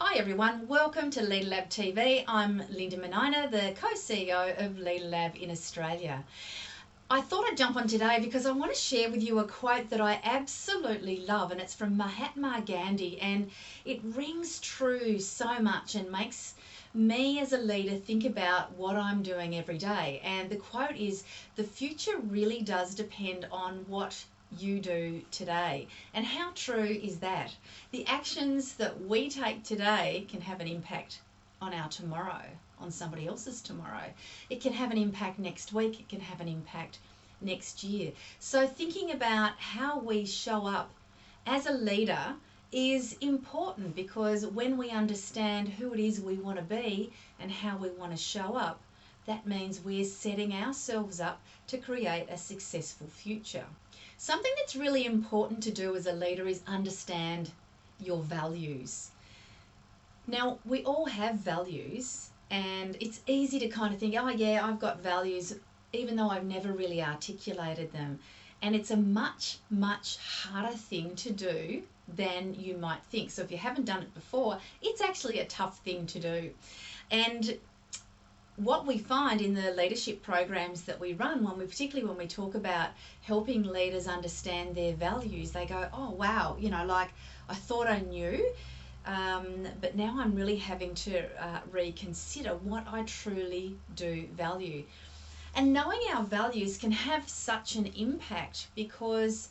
Hi everyone, welcome to Leader Lab TV. I'm Linda Menina, the co-CEO of Leader Lab in Australia. I thought I'd jump on today because I want to share with you a quote that I absolutely love, and it's from Mahatma Gandhi, and it rings true so much and makes me as a leader think about what I'm doing every day. And the quote is, "The future really does depend on what you do today." And how true is that? The actions that we take today can have an impact on our tomorrow, on somebody else's tomorrow. It can have an impact next week, it can have an impact next year. So thinking about how we show up as a leader is important, because when we understand who it is we want to be and how we want to show up, that means we're setting ourselves up to create a successful future. Something that's really important to do as a leader is understand your values. Now, we all have values, and it's easy to kind of think, oh yeah, I've got values, even though I've never really articulated them. And it's a much, much harder thing to do than you might think. So if you haven't done it before, it's actually a tough thing to do. And what we find in the leadership programs that we run, particularly when we talk about helping leaders understand their values, they go, oh wow, like I thought I knew, but now I'm really having to reconsider what I truly do value. And knowing our values can have such an impact, because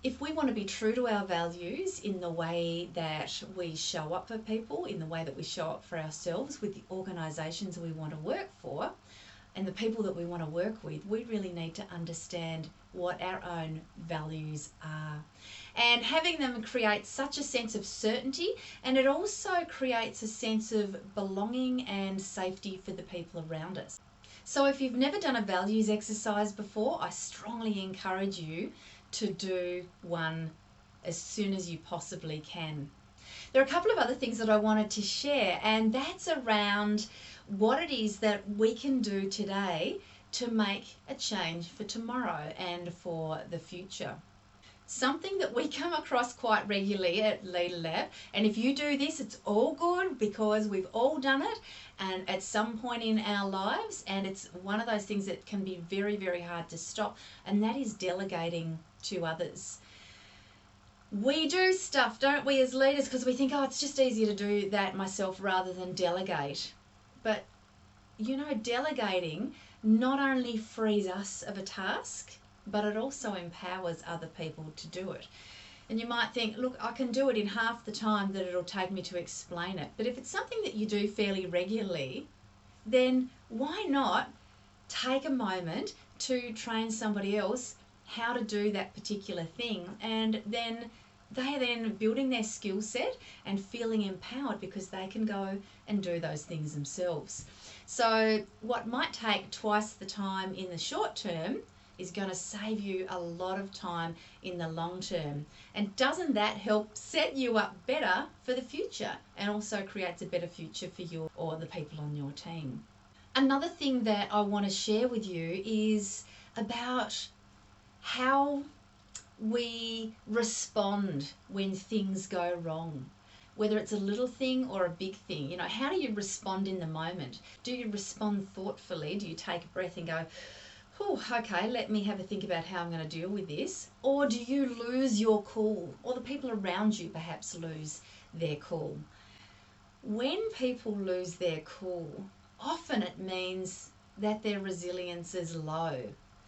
if we want to be true to our values in the way that we show up for people, in the way that we show up for ourselves with the organisations we want to work for and the people that we want to work with, we really need to understand what our own values are. And having them creates such a sense of certainty, and it also creates a sense of belonging and safety for the people around us. So if you've never done a values exercise before, I strongly encourage you to do one as soon as you possibly can. There are a couple of other things that I wanted to share, and that's around what it is that we can do today to make a change for tomorrow and for the future. Something that we come across quite regularly at Leader Lab, and if you do this, it's all good, because we've all done it and at some point in our lives, and it's one of those things that can be very, very hard to stop, and that is delegating to others. We do stuff, don't we, as leaders, because we think, oh, it's just easier to do that myself rather than delegate. But delegating not only frees us of a task, but it also empowers other people to do it. And you might think, look, I can do it in half the time that it'll take me to explain it. But if it's something that you do fairly regularly, then why not take a moment to train somebody else how to do that particular thing, and then they are then building their skill set and feeling empowered because they can go and do those things themselves. So what might take twice the time in the short term is going to save you a lot of time in the long term. And doesn't that help set you up better for the future, and also creates a better future for you or the people on your team? Another thing that I want to share with you is about how we respond when things go wrong. Whether it's a little thing or a big thing, how do you respond in the moment? Do you respond thoughtfully? Do you take a breath and go, oh, okay, let me have a think about how I'm going to deal with this? Or do you lose your cool? Or the people around you perhaps lose their cool? When people lose their cool, often it means that their resilience is low.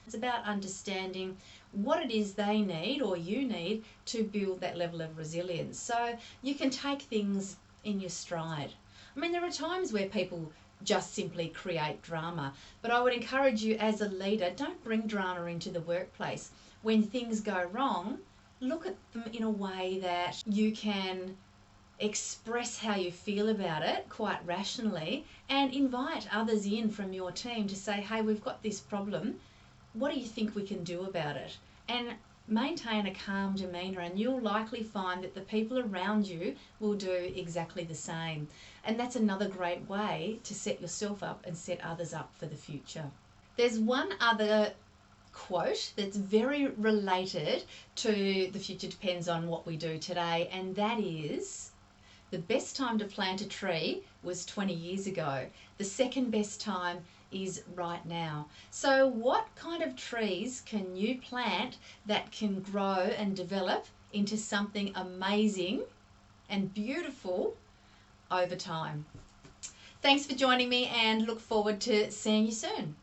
It's about understanding what it is they need or you need to build that level of resilience. So you can take things in your stride. I mean, there are times where people just simply create drama, but I would encourage you as a leader, don't bring drama into the workplace. When things go wrong, look at them in a way that you can express how you feel about it quite rationally, and invite others in from your team to say, hey, we've got this problem. What do you think we can do about it? And maintain a calm demeanour, and you'll likely find that the people around you will do exactly the same. And that's another great way to set yourself up and set others up for the future. There's one other quote that's very related to the future depends on what we do today, and that is, The best time to plant a tree was 20 years ago. The second best time is right now. So what kind of trees can you plant that can grow and develop into something amazing and beautiful over time? Thanks for joining me and look forward to seeing you soon.